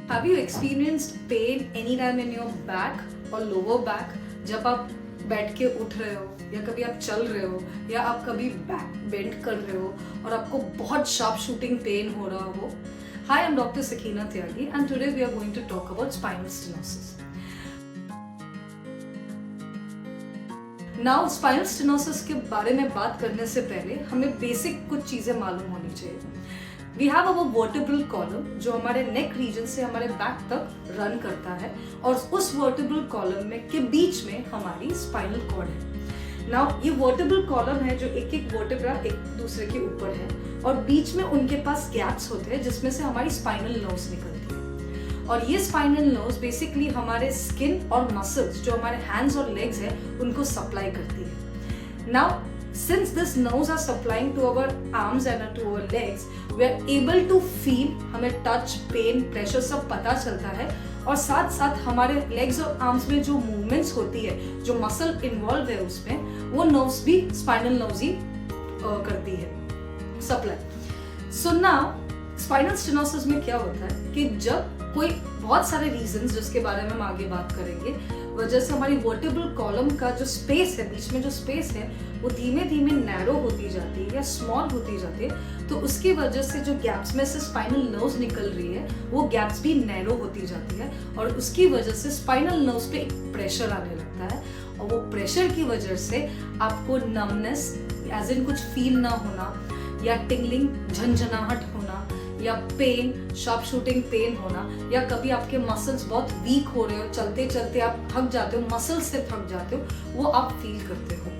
Have you experienced pain anytime in your back or lower back? जब आप बैठ के उठ रहे हो या कभी आप चल रहे हो या आप कभी बैक बेंड कर रहे हो और आपको बहुत शार्प शूटिंग पेन हो रहा हो. Hi, I'm Dr. Sakina Tyagi and today we are going to talk about spinal stenosis. Now, spinal stenosis के बारे में बात करने से पहले हमें बेसिक कुछ चीजें मालूम होनी चाहिए. We have our vertebral column जो हमारे नेक रीजन से हमारे बैक तक रन करता है और उस vertebral column में के बीच में हमारी spinal cord है. Now ये vertebral column है जो एक एक vertebra एक दूसरे के ऊपर है और बीच में उनके पास gaps होते हैं जिसमें से हमारी spinal nerves निकलती है. और ये spinal nerves basically हमारे skin और muscles जो हमारे hands और legs है उनको supply करती है. Now since these nerves are supplying to our arms and to our legs, we are able to feel, हमें touch, pain, pressure सब पता चलता है और साथ साथ हमारे legs और arms में जो movements होती है, जो muscle involved है उसमें, वो nerves भी spinal nerves ही करती है, supply. So now, spinal stenosis में क्या होता है कि जब कोई बहुत सारे reasons जिसके बारे में हम आगे बात करेंगे, वजह से हमारी वर्टिब्रल कॉलम का जो स्पेस है, बीच में जो स्पेस है वो धीमे धीमे नैरो होती जाती है या स्मॉल होती जाती है, तो उसकी वजह से जो गैप्स में से स्पाइनल नर्व्स निकल रही है वो गैप्स भी नैरो होती जाती है और उसकी वजह से स्पाइनल नर्व्स पे एक प्रेशर आने लगता है और वो प्रेशर की वजह से आपको नमनेस एज इन कुछ फील ना होना या टिंगलिंग झंझनाहट होना या पेन, शार्प शूटिंग पेन होना या कभी आपके मसल्स बहुत वीक हो रहे हो, चलते चलते आप थक जाते हो, मसल्स से थक जाते हो, वो आप फील करते हो.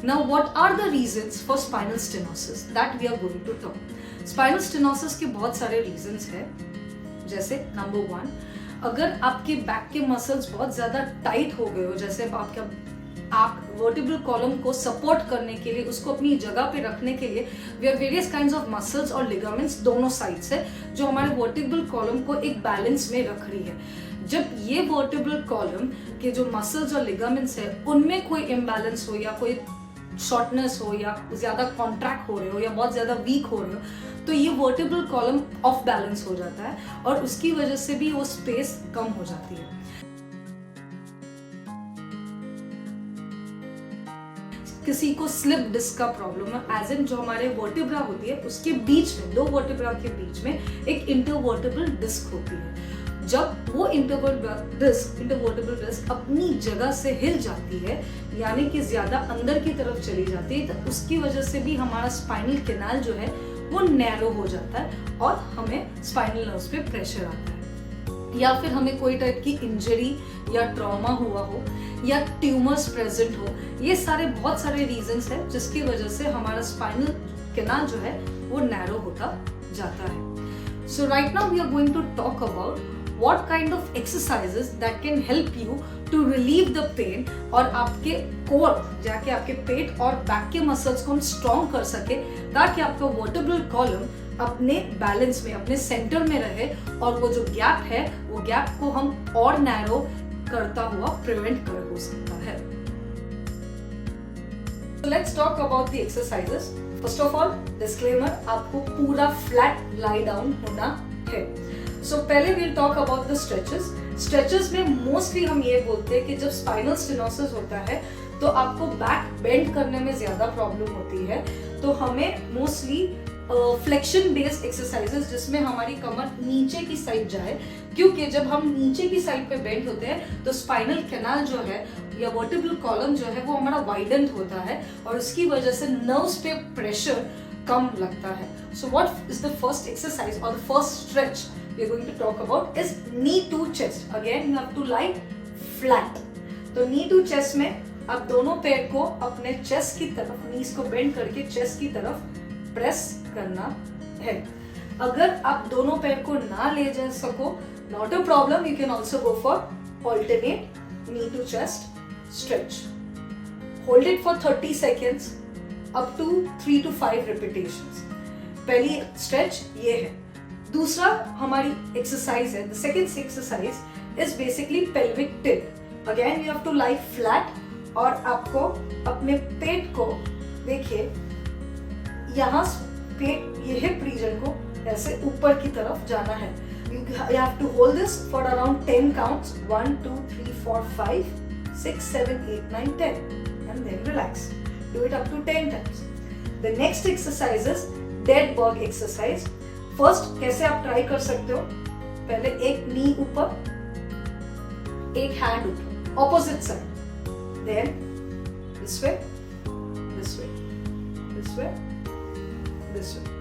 Now what are the reasons for spinal stenosis that we are going to talk? Spinal stenosis के बहुत सारे reasons हैं, जैसे नंबर 1, अगर आपके बैक के मसल्स बहुत ज्यादा टाइट हो गए हो, जैसे आप वर्टिब्रल कॉलम को सपोर्ट करने के लिए, उसको अपनी जगह पे रखने के लिए we are various kinds of muscles और लिगामेंट्स दोनों साइड से जो हमारे वर्टिब्रल कॉलम को एक बैलेंस में रख रही है. जब ये वर्टिब्रल कॉलम के जो मसल्स और लिगामेंट्स है उनमें कोई इम्बैलेंस हो या कोई शॉर्टनेस हो या ज्यादा कॉन्ट्रैक्ट हो रहे हो या बहुत ज्यादा वीक हो रहे हो तो ये वर्टिब्रल कॉलम ऑफ बैलेंस हो जाता है और उसकी वजह से भी वो स्पेस कम हो जाती है. किसी को स्लिप डिस्क का प्रॉब्लम है, एज इन जो हमारे वर्टिब्रा होती है उसके बीच में, दो वर्टिब्रा के बीच में एक इंटरवर्टिब्रल डिस्क होती है. जब वो इंटरवर्टिब्रल डिस्क अपनी जगह से हिल जाती है यानी कि ज्यादा अंदर की तरफ चली जाती है तो उसकी वजह से भी हमारा स्पाइनल कैनाल जो है वो नैरो हो जाता है और हमें स्पाइनल नर्व्स पे प्रेशर आता है. या फिर हमें कोई टाइप की इंजरी या ट्रॉमा हुआ हो या ट्यूमर्स प्रेजेंट हो, ये सारे बहुत सारे रीजंस हैं जिसकी वजह से हमारा स्पाइनल कैनाल जो है वो नैरो होता जाता है. So right now we are going to talk about what kind of exercises that can help you to relieve the pain और आपके कोर जाके आपके पेट और बैक के मसल्स को हम स्ट्रॉन्ग कर सके ताकि आपका वर्टिब्रल कॉलम अपने बैलेंस में, अपने सेंटर में रहे और वो जो गैप है वो गैप को हम और नैरो करता हुआ प्रिवेंट कर हो सकता है. So let's talk about the exercises. First of all, disclaimer, आपको पूरा फ्लैट लाई डाउन होना है. So पहले we'll talk about the stretches. Stretches में मोस्टली हम ये बोलते हैं कि जब स्पाइनल स्टेनोसिस होता है तो आपको बैक बेंड करने में ज्यादा प्रॉब्लम होती है तो हमें मोस्टली फ्लेक्शन बेस्ड एक्सरसाइजेस जिसमें हमारी कमर नीचे की साइड जाए, क्योंकि जब हम नीचे की साइड पे बेंड होते हैं तो स्पाइनल कैनाल जो है या वर्टिब्रल कॉलम जो है वो हमारा वाइडन होता है और उसकी वजह से नर्व्स पे प्रेशर कम लगता है. So what is the first exercise or the first stretch we are going to talk about is knee to chest. Again you have to lie flat. तो knee to chest में आप दोनों पैर को अपने चेस्ट की तरफ, नीज को बेंड करके चेस्ट की तरफ प्रेस करना है. अगर आप दोनों पैर को ना ले जा सको, not a problem, you can also go for alternate knee to chest stretch. Hold it for 30 seconds up to 3 to 5 repetitions. पहली स्ट्रेच ये है. दूसरा हमारी एक्सरसाइज है, the second exercise is basically pelvic tilt. Again you have to lie flat और आपको अपने पेट को देखिए यहाँ पेट ये हिप रीजन को ऐसे ऊपर की तरफ जाना है. You have to hold this for around 10 counts. 1, 2, 3, 4, 5, 6, 7, 8, 9, 10. And then relax. Do it up to 10 times. The next exercise is dead bug exercise. First, कैसे आप ट्राई कर सकते हो? पहले एक नी ऊपर, एक हैंड ऊपर, opposite side. Then this way, this way, this way, this way.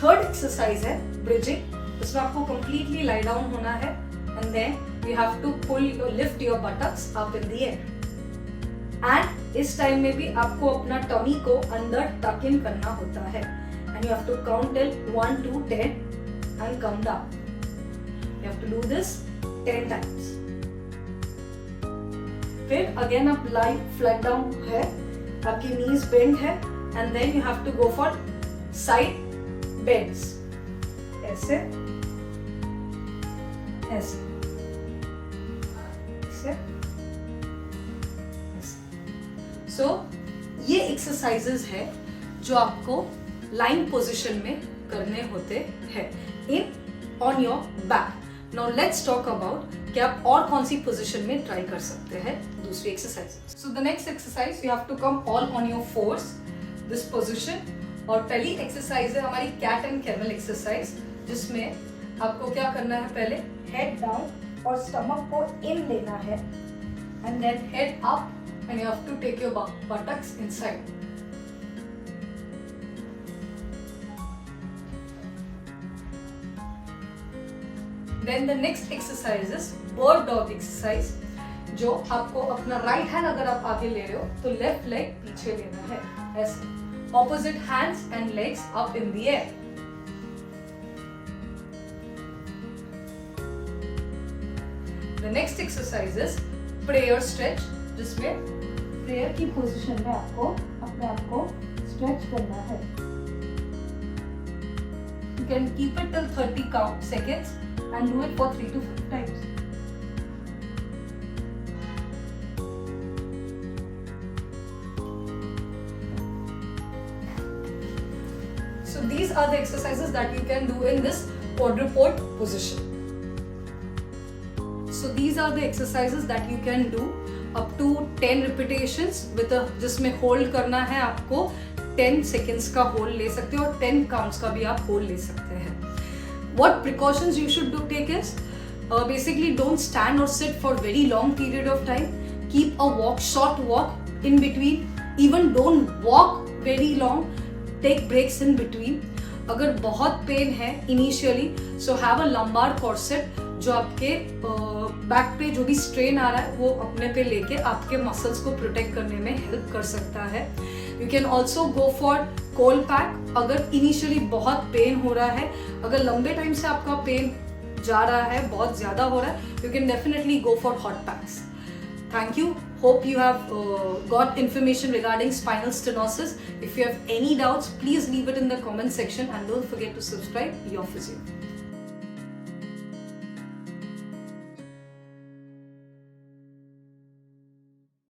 Third exercise है ब्रिजिंग. इसमें आपको कंप्लीटली लाई डाउन होना है and then you have to pull your lift your buttocks up in the air. And इस time में भी आपको अपना टमी को अंदर टक इन करना होता है and you have to count till 1 to 10 and come down. You have to do this 10 times. फिर अगेन आप लाई फ्लैट डाउन है, आपकी नीज बेंड है and then you have to go for side bends. ऐसे ऐसे ऐसे. सो ये exercises है जो आपको लाइन पोजीशन में करने होते हैं in on your back. Now let's talk about कि आप और कौन सी पोजीशन में ट्राई कर सकते हैं दूसरी exercise. So the next exercise you have to come all on your fours, this position. और पहली एक्सरसाइज है हमारी कैट एंड कैमल एक्सरसाइज, जिसमें आपको क्या करना है, पहले हेड डाउन और स्टमक को इन लेना है and then head up and you have to take your buttocks inside. Then the next exercise is bird dog exercise, जो आपको अपना राइट हैंड अगर आप आगे ले रहे हो तो लेफ्ट लेग पीछे लेना है ऐसे. Opposite hands and legs up in the air. The next exercise is prayer stretch, जिसमें prayer की पोजीशन में आपको अपने आप को stretch करना है. You can keep it till 30 seconds and do it for 3 to 5 times. So these are the exercises that you can do in this quadruped position. So these are the exercises that you can do up to 10 repetitions with a जिसमें hold करना है आपको 10 seconds का hold ले सकते हो और 10 counts का भी आप hold ले सकते हैं. What precautions you should take is basically don't stand or sit for very long period of time. Keep a walk, short walk in between. Even don't walk very long. Take breaks in between. अगर बहुत pain है initially, so have a lumbar corset जो आपके back पे जो भी strain आ रहा है वो अपने पे लेके आपके मसल्स को प्रोटेक्ट करने में हेल्प कर सकता है. You can also go for cold pack अगर इनिशियली बहुत पेन हो रहा है. अगर लंबे टाइम से आपका पेन जा रहा है, बहुत ज़्यादा हो रहा है, you can definitely go for hot PACS. Thank you. Hope you have got information regarding spinal stenosis. If you have any doubts, please leave it in the comment section and don't forget to subscribe. Your Physio.